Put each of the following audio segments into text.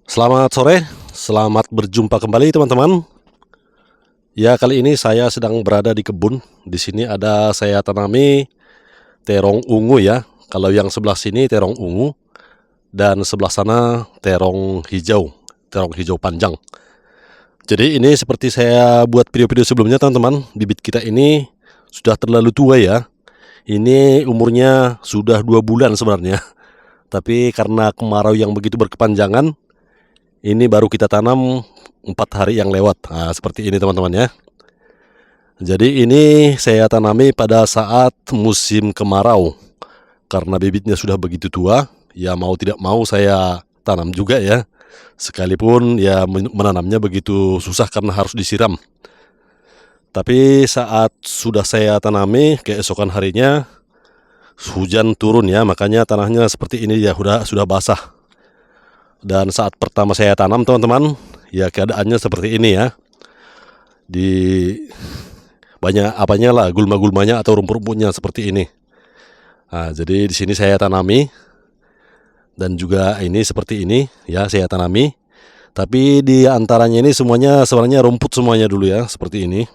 Selamat sore, selamat berjumpa kembali teman-teman. Ya, kali ini saya sedang berada di kebun. Di sini ada saya tanami terong ungu ya. Kalau yang sebelah sini terong ungu dan sebelah sana terong hijau panjang. Jadi ini seperti saya buat video-video sebelumnya teman-teman, bibit kita ini sudah terlalu tua ya. Ini umurnya sudah 2 bulan sebenarnya. Tapi karena kemarau yang begitu berkepanjangan, ini baru kita tanam 4 hari yang lewat. Nah, seperti ini teman-teman ya. Jadi ini saya tanami pada saat musim kemarau. Karena bibitnya sudah begitu tua, ya mau tidak mau saya tanam juga ya. Sekalipun ya menanamnya begitu susah karena harus disiram. Tapi saat sudah saya tanami, keesokan harinya hujan turun ya, makanya tanahnya seperti ini ya, sudah basah. Dan saat pertama saya tanam teman-teman, ya keadaannya seperti ini ya. Di banyak apanya lah, gulma-gulmanya atau rumput-rumputnya seperti ini. Nah, jadi di sini saya tanami dan juga ini seperti ini ya saya tanami. Tapi di antaranya ini semuanya sebenarnya rumput semuanya dulu ya, seperti ini.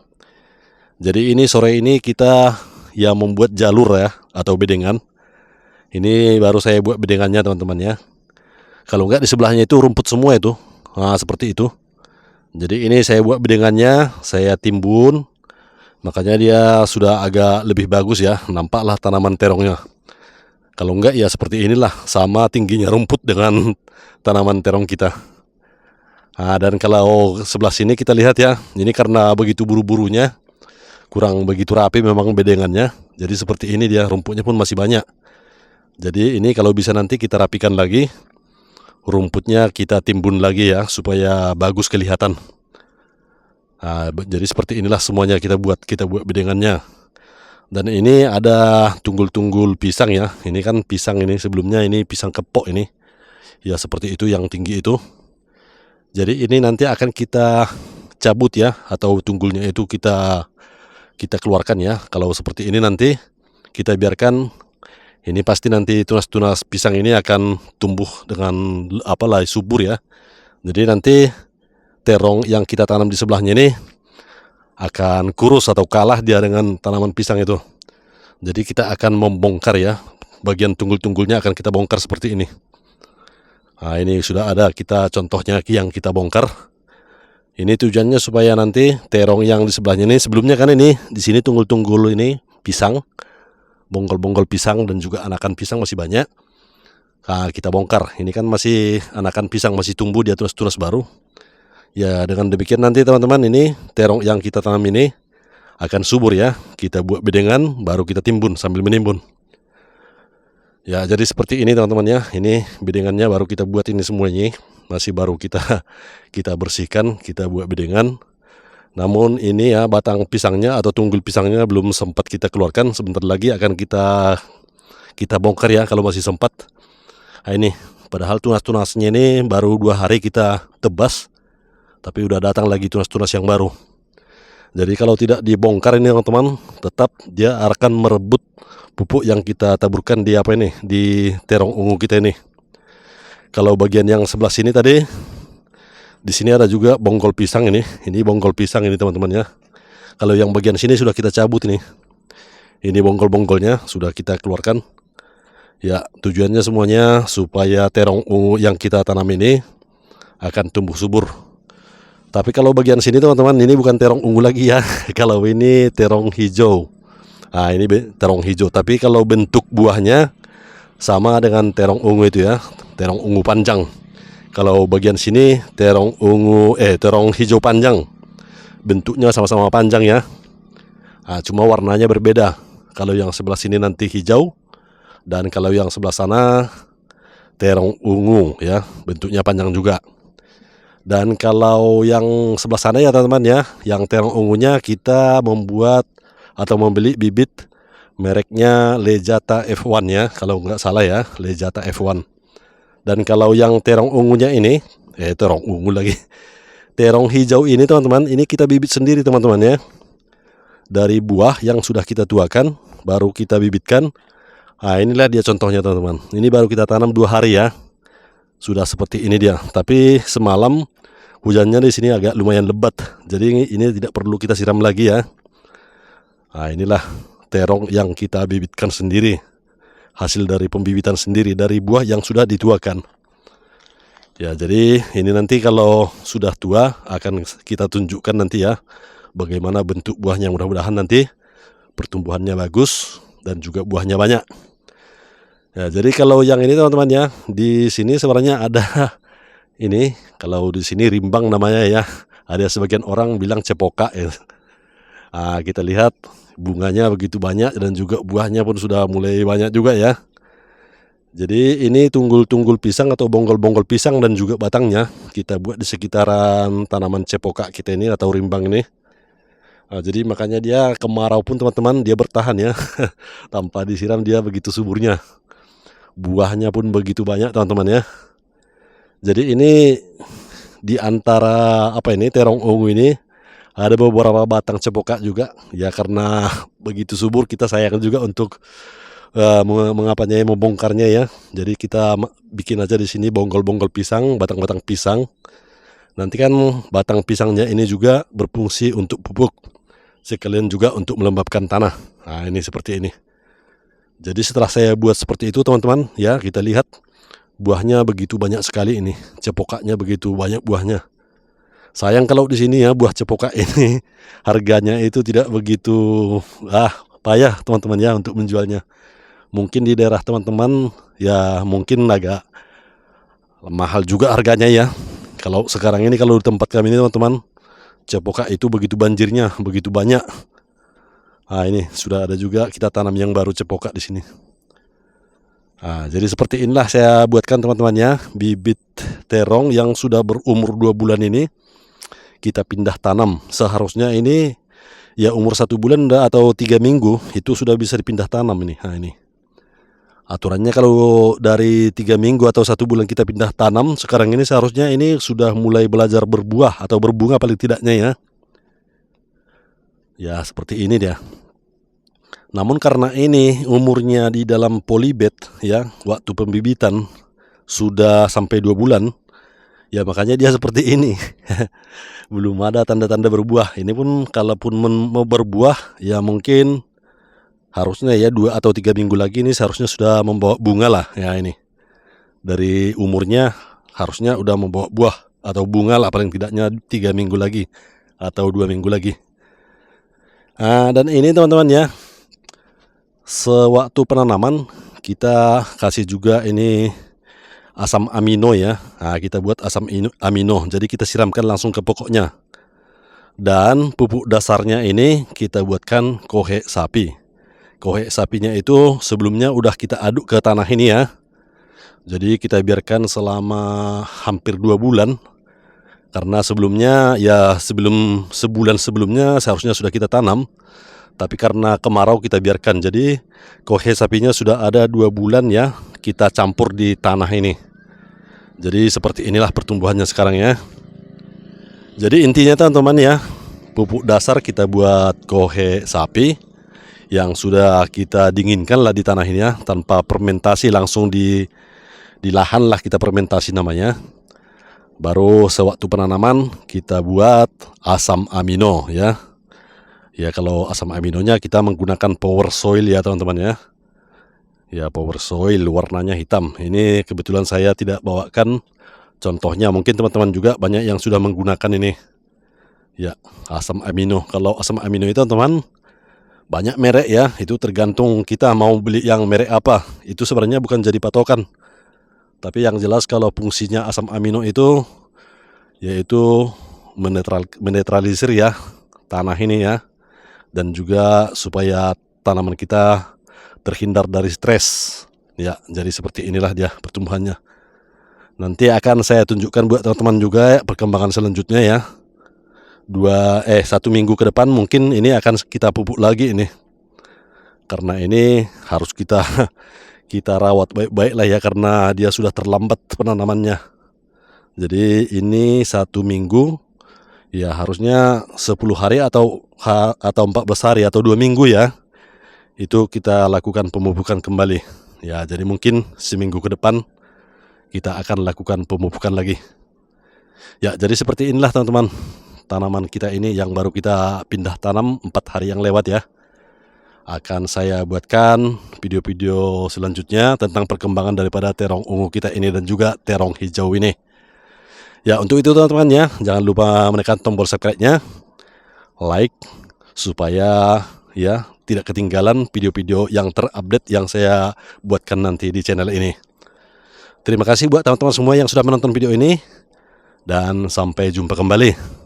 Jadi ini sore ini kita ya membuat jalur ya atau bedengan. Ini baru saya buat bedengannya teman-teman ya. Kalau enggak di sebelahnya itu rumput semua itu. Nah, seperti itu. Jadi ini saya buat bedengannya, saya timbun. Makanya dia sudah agak lebih bagus ya, nampaklah tanaman terongnya. Kalau enggak ya seperti inilah, sama tingginya rumput dengan tanaman terong kita. Nah, dan kalau sebelah sini kita lihat ya, ini karena begitu buru-burunya, kurang begitu rapi memang bedengannya. Jadi seperti ini dia, rumputnya pun masih banyak. Jadi ini kalau bisa nanti kita rapikan lagi, rumputnya kita timbun lagi ya, supaya bagus kelihatan. Nah, jadi seperti inilah semuanya kita buat bedengannya. Dan ini ada tunggul-tunggul pisang ya. Ini kan pisang ini sebelumnya ini pisang kepok ini. Ya seperti itu yang tinggi itu. Jadi ini nanti akan kita cabut ya, atau tunggulnya itu kita keluarkan ya. Kalau seperti ini nanti kita biarkan, ini pasti nanti tunas-tunas pisang ini akan tumbuh dengan apalah subur ya. Jadi nanti terong yang kita tanam di sebelahnya ini akan kurus atau kalah dia dengan tanaman pisang itu. Jadi kita akan membongkar ya, bagian tunggul-tunggulnya akan kita bongkar seperti ini. Nah, ini sudah ada kita contohnya yang kita bongkar. Ini tujuannya supaya nanti terong yang di sebelahnya ini, sebelumnya kan ini di sini tunggul-tunggul ini pisang, bonggol-bonggol pisang dan juga anakan pisang masih banyak. Nah, kita bongkar. Ini kan masih anakan pisang masih tumbuh, dia tunas-tunas baru. Ya dengan demikian nanti teman-teman ini terong yang kita tanam ini akan subur ya. Kita buat bedengan baru kita timbun sambil menimbun. Ya jadi seperti ini teman-teman ya. Ini bedengannya baru kita buat ini semuanya. Masih baru kita bersihkan, kita buat bedengan. Namun ini ya batang pisangnya atau tunggul pisangnya belum sempat kita keluarkan. Sebentar lagi akan kita bongkar ya kalau masih sempat. Nah ini padahal tunas-tunasnya ini baru 2 hari kita tebas. Tapi udah datang lagi tunas-tunas yang baru. Jadi kalau tidak dibongkar ini teman-teman, tetap dia akan merebut pupuk yang kita taburkan di apa ini, di terong ungu kita ini. Kalau bagian yang sebelah sini tadi, di sini ada juga bonggol pisang ini. Ini bonggol pisang ini teman-teman ya. Kalau yang bagian sini sudah kita cabut ini. Ini bonggol-bonggolnya sudah kita keluarkan. Ya tujuannya semuanya supaya terong ungu yang kita tanam ini akan tumbuh subur. Tapi kalau bagian sini teman-teman, ini bukan terong ungu lagi ya. Kalau ini terong hijau. Nah ini terong hijau. Tapi kalau bentuk buahnya sama dengan terong ungu itu ya, terong ungu panjang. Kalau bagian sini terong hijau panjang. Bentuknya sama-sama panjang ya. Nah, cuma warnanya berbeda. Kalau yang sebelah sini nanti hijau, dan kalau yang sebelah sana terong ungu ya, bentuknya panjang juga. Dan kalau yang sebelah sana ya teman-teman ya, yang terong ungunya kita membuat atau membeli bibit mereknya Lejata F1 ya, kalau nggak salah ya, Lejata F1. Dan kalau yang terong ungunya ini, terong ungu lagi, terong hijau ini teman-teman, ini kita bibit sendiri teman-teman ya. Dari buah yang sudah kita tuakan, baru kita bibitkan. Nah inilah dia contohnya teman-teman. Ini baru kita tanam 2 hari ya. sudah seperti ini dia. Tapi semalam hujannya di sini agak lumayan lebat, jadi ini tidak perlu kita siram lagi ya. Nah, inilah terong yang kita bibitkan sendiri, hasil dari pembibitan sendiri dari buah yang sudah dituakan. Ya, jadi ini nanti kalau sudah tua akan kita tunjukkan nanti ya bagaimana bentuk buahnya. Mudah-mudahan nanti pertumbuhannya bagus dan juga buahnya banyak. Ya, jadi kalau yang ini teman-teman ya, di sini sebenarnya ada ini, kalau di sini rimbang namanya ya. Ada sebagian orang bilang cepoka ya. Nah, kita lihat bunganya begitu banyak dan juga buahnya pun sudah mulai banyak juga ya. Jadi ini tunggul-tunggul pisang atau bonggol-bonggol pisang dan juga batangnya kita buat di sekitaran tanaman cepoka kita ini atau rimbang ini. Nah, jadi makanya dia kemarau pun teman-teman dia bertahan ya. Tanpa disiram dia begitu suburnya. Buahnya pun begitu banyak teman-teman ya. Jadi ini di antara terong ungu ini ada beberapa batang cepoka juga ya, karena begitu subur kita sayang juga untuk membongkarnya ya. Jadi kita bikin aja di sini bonggol-bonggol pisang, batang-batang pisang. Nanti kan batang pisangnya ini juga berfungsi untuk pupuk, sekalian juga untuk melembabkan tanah. Nah, ini seperti ini. Jadi setelah saya buat seperti itu teman-teman ya, kita lihat buahnya begitu banyak sekali ini. Cepokanya begitu banyak buahnya. Sayang kalau di sini ya buah cepoka ini harganya itu tidak begitu payah teman-teman ya untuk menjualnya. Mungkin di daerah teman-teman ya mungkin agak mahal juga harganya ya. Kalau sekarang ini kalau di tempat kami ini teman-teman, cepoka itu begitu banjirnya, begitu banyak. Nah, ini sudah ada juga kita tanam yang baru cepoka di sini. Nah, jadi seperti inilah saya buatkan teman-teman ya, bibit terong yang sudah berumur 2 bulan ini kita pindah tanam. Seharusnya ini ya umur 1 bulan atau 3 minggu itu sudah bisa dipindah tanam ini. Nah, ini aturannya kalau dari 3 minggu atau 1 bulan kita pindah tanam, sekarang ini seharusnya ini sudah mulai belajar berbuah atau berbunga paling tidaknya ya. Ya seperti ini dia. Namun karena ini umurnya di dalam polybed ya, waktu pembibitan sudah sampai 2 bulan, ya makanya dia seperti ini. Belum ada tanda-tanda berbuah. Ini pun kalaupun mau berbuah ya mungkin harusnya ya 2 atau 3 minggu lagi ini seharusnya sudah membawa bunga lah ya ini. Dari umurnya harusnya udah membawa buah atau bunga lah paling tidaknya 3 minggu lagi atau 2 minggu lagi. Dan ini teman-teman ya, sewaktu penanaman kita kasih juga ini asam amino ya. Nah, kita buat asam amino, jadi kita siramkan langsung ke pokoknya. Dan pupuk dasarnya ini kita buatkan kohe sapi. Kohe sapinya itu sebelumnya udah kita aduk ke tanah ini ya. Jadi kita biarkan selama hampir 2 bulan. Karena sebelumnya ya sebulan sebelumnya seharusnya sudah kita tanam. Tapi karena kemarau kita biarkan. Jadi kohe sapinya sudah ada 2 bulan ya, kita campur di tanah ini. Jadi seperti inilah pertumbuhannya sekarang ya. Jadi intinya teman-teman ya, pupuk dasar kita buat kohe sapi yang sudah kita dinginkan lah di tanah ini ya, tanpa fermentasi, langsung di lahan lah kita fermentasi namanya. Baru sewaktu penanaman kita buat asam amino ya. Ya kalau asam aminonya kita menggunakan power soil ya teman-teman ya. Ya power soil warnanya hitam. Ini kebetulan saya tidak bawakan contohnya, mungkin teman-teman juga banyak yang sudah menggunakan ini. Ya asam amino. Kalau asam amino itu teman-teman banyak merek ya. Itu tergantung kita mau beli yang merek apa. Itu sebenarnya bukan jadi patokan. Tapi yang jelas kalau fungsinya asam amino itu yaitu menetralisir ya tanah ini ya, dan juga supaya tanaman kita terhindar dari stres ya. Jadi seperti inilah dia pertumbuhannya. Nanti akan saya tunjukkan buat teman-teman juga ya, perkembangan selanjutnya ya. 1 minggu ke depan mungkin ini akan kita pupuk lagi ini, karena ini harus kita rawat baik-baik lah ya, karena dia sudah terlambat penanamannya. Jadi ini 1 minggu ya harusnya 10 hari atau 14 hari atau 2 minggu ya, itu kita lakukan pemupukan kembali ya. Jadi mungkin seminggu ke depan kita akan lakukan pemupukan lagi. Ya, jadi seperti inilah teman-teman, tanaman kita ini yang baru kita pindah tanam 4 hari yang lewat ya. Akan saya buatkan video-video selanjutnya tentang perkembangan daripada terong ungu kita ini dan juga terong hijau ini. Ya, untuk itu teman-teman ya, jangan lupa menekan tombol subscribe-nya, like, supaya ya tidak ketinggalan video-video yang terupdate yang saya buatkan nanti di channel ini. Terima kasih buat teman-teman semua yang sudah menonton video ini, dan sampai jumpa kembali.